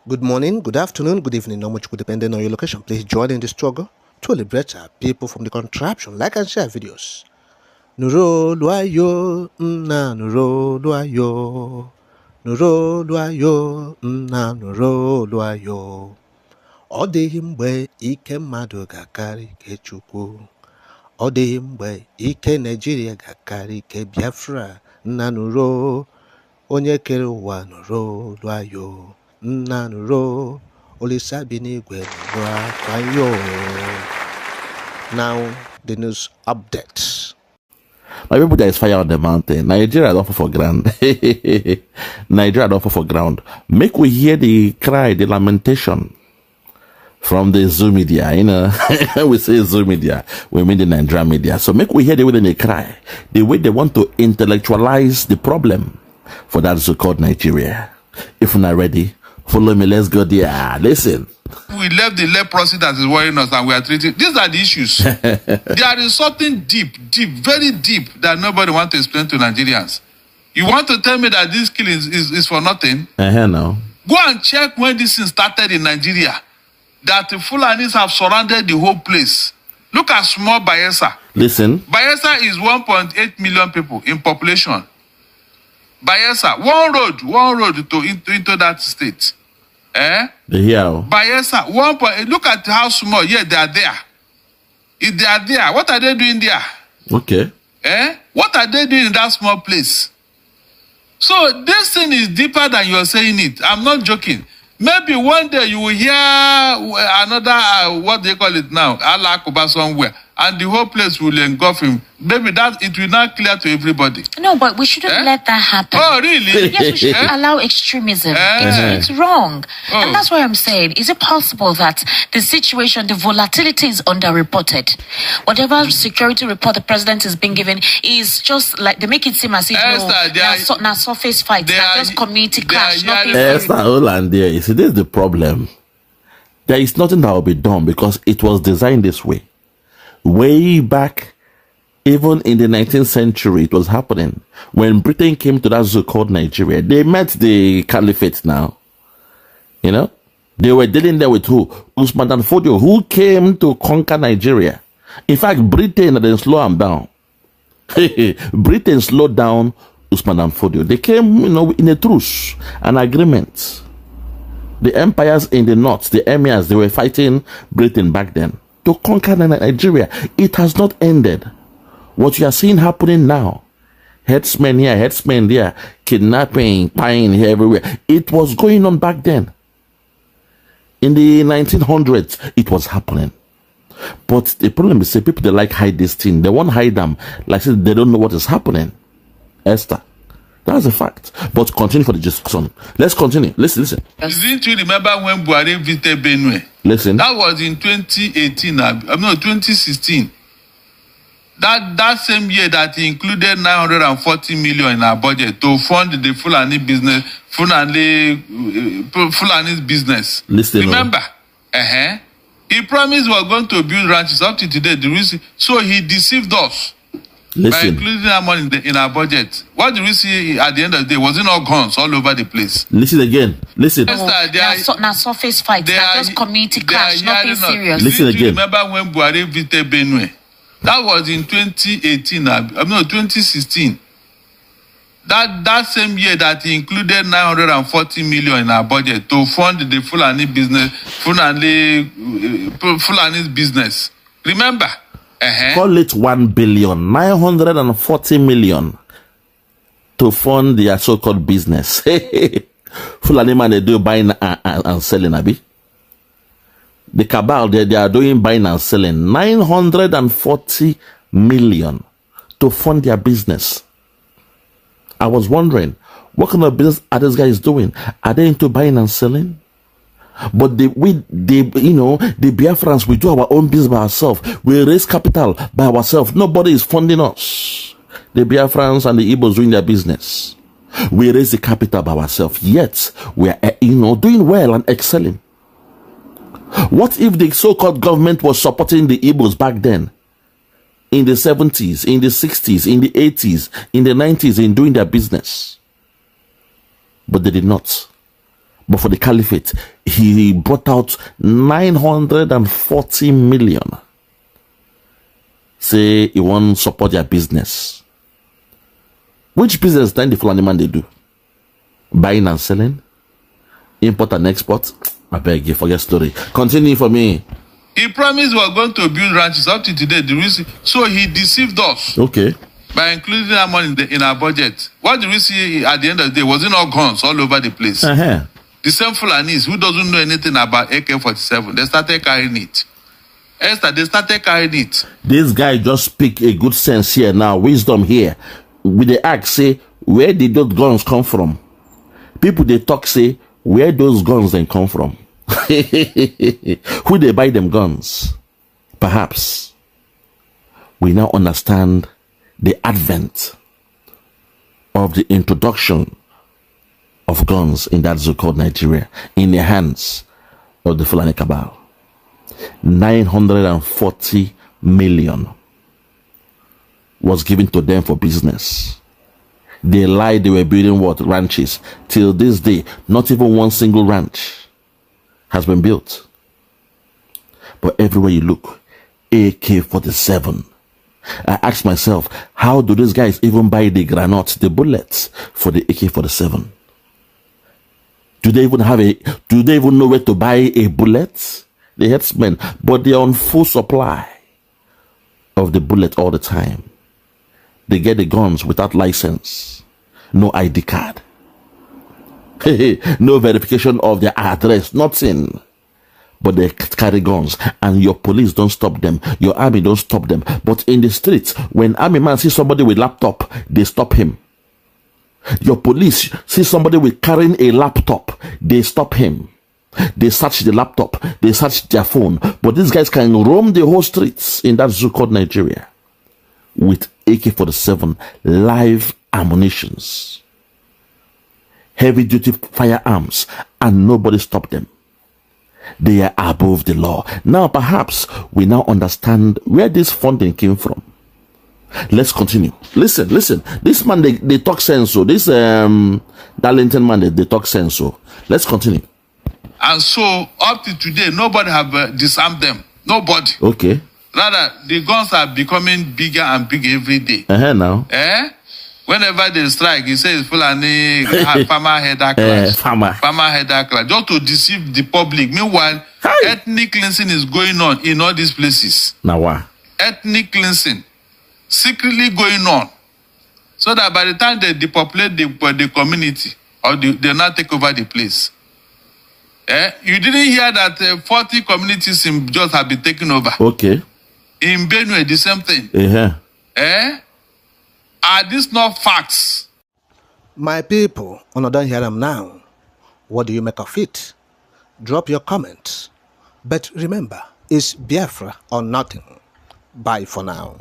Good morning, good afternoon, good evening, not much good depending on your location. Please join in the struggle to liberate our people from the contraption. Like and share videos. Nuro luayo, na nuro luayo. Nuro luayo, na nuro luayo. Ọ dịghị mgbe ike mmadụ ga-akarị ike Chukwu. Ọ dịghị mgbe ike Naịjirịa ga-akarị ike Biafra. Nna nuro, onye kere ụwa nuro luayo. Nna nuro, Olisa binigwe nuro akwayo. Now, the news updates. My people, there is fire on the mountain. Nigeria don't fall for ground. Nigeria don't fall for ground. Make we hear the cry, the lamentation from the Zoom media. You know, we say Zoom media, we mean the Nigerian media. So make we hear the way they cry, the way they want to intellectualize the problem for that so-called Nigeria. If we're not ready, follow me. Let's go there. Listen. We left the leprosy that is worrying us and we are treating. These are the issues. There is something deep, very deep that nobody wants to explain to Nigerians. You want to tell me that this killing is for nothing? No. Go and check when this thing started in Nigeria. That the Fulanis have surrounded the whole place. Look at small Bayelsa. Listen. Bayelsa is 1.8 million people in population. Bayelsa, one road into that state. Yeah. Bayelsa, look at how small. Yeah, they are there. If they are there, what are they doing there? Okay. What are they doing in that small place? So this thing is deeper than you're saying it. I'm not joking. Maybe one day you will hear another, what they call it now, Allah Kuba somewhere, and the whole place will engulf him. Maybe that it will not clear to everybody. No, but we shouldn't let that happen. Oh, really? Yes, we should allow extremism. It's wrong. And that's why I'm saying, is it possible that the situation, the volatility is underreported? Whatever security report the president is being given is just like, they make it seem as if now surface fights, just community clash, nothing. Esther, hold on there. You see, this is the problem. There is nothing that will be done because it was designed this way. Way back, even in the 19th century, it was happening. When Britain came to that so-called Nigeria, they met the caliphate now. You know? They were dealing there with who? Usman dan Fodio, who came to conquer Nigeria. In fact, Britain didn't slow them down. Britain slowed down Usman dan Fodio. They came, in a truce, an agreement. The empires in the north, the emirs, they were fighting Britain back then to conquer Nigeria. It has not ended. What you are seeing happening now, headsmen here, headsmen there, kidnapping, prying here, everywhere. It was going on back then. In the 1900s, it was happening. But the problem is, people, they like hide this thing. They won't hide them. Like I said, they don't know what is happening. Esther. That's a fact. But continue for the discussion. Let's continue. Listen. Didn't you remember when Buhari visited Benue? Listen. That was in 2018. 2016. That same year that he included 940 million in our budget to fund the Fulani business, Fulani's business. Listen. Remember? He promised we were going to build ranches up to today. So he deceived us. Listen. By including that money in our budget. What do we see at the end of the day? Was it all guns all over the place? Listen again. Listen. Now surface fights, just community clash, nothing serious. Listen again. Do you remember when Buhari visited Benue? That was in 2018. 2016. That same year that he included 940 million in our budget to fund the Fulani business, Fulani's business. Remember? Call it 1 billion, 940 million to fund their so-called business. Fulani man, they do buying and selling, Abi. The cabal, they are doing buying and selling. 940 million to fund their business. I was wondering, what kind of business are these guys doing? Are they into buying and selling? But the Biafrans, we do our own business by ourselves. We raise capital by ourselves. Nobody is funding us. The Biafrans and the Igbos doing their business. We raise the capital by ourselves. Yet, we are, doing well and excelling. What if the so-called government was supporting the Igbos back then? In the 70s, in the 60s, in the 80s, in the 90s, in doing their business? But they did not. But for the caliphate, he brought out 940 million. Say he won't support their business. Which business then the Fulani man they do? Buying and selling? Import and export? I beg you, forget story. Continue for me. He promised we were going to build ranches. Up to today, so he deceived us. Okay. By including that money in our budget. What do we see at the end of the day? Was it not guns all over the place? The same Fulanis who doesn't know anything about AK-47, they started carrying it. Esther, they started carrying it. This guy just speak a good sense here now, wisdom here. With the act say, where did those guns come from? People they talk say, where those guns then come from? Who they buy them guns? Perhaps we now understand the advent of the introduction of guns in that so-called Nigeria in the hands of the Fulani cabal. 940 million was given to them for business. They lied they were building what? Ranches. Till this day, not even one single ranch has been built. But everywhere you look, AK-47. I asked myself, how do these guys even buy the granite, the bullets for the AK-47? Do they even know where to buy a bullet? The headsmen, but they are on full supply of the bullet all the time. They get the guns without license, no ID card, no verification of their address, nothing. But they carry guns, and your police don't stop them, your army don't stop them. But in the streets, when army man sees somebody with laptop, they stop him. Your police see somebody with carrying a laptop, they stop him. They search the laptop, they search their phone. But these guys can roam the whole streets in that zoo called Nigeria with AK-47 live ammunitions, heavy duty firearms, and nobody stopped them. They are above the law. Now perhaps we now understand where this funding came from. Let's continue. Listen. This man, they talk sense. So this Darlington man, they talk sense. So let's continue. And so up to today, nobody have disarmed them. Nobody. Okay. Rather, the guns are becoming bigger and bigger every day. Now. Whenever they strike, he says Fulani farmer header clash. Farmer header clash. Just to deceive the public. Meanwhile, ethnic cleansing is going on in all these places. Now what? Ethnic cleansing. Secretly going on. So that by the time they depopulate the community, or they now take over the place. You didn't hear that 40 communities in just have been taken over. Okay. In Benue, the same thing. Are these not facts? My people, when I don't hear them now, what do you make of it? Drop your comments. But remember, it's Biafra or nothing. Bye for now.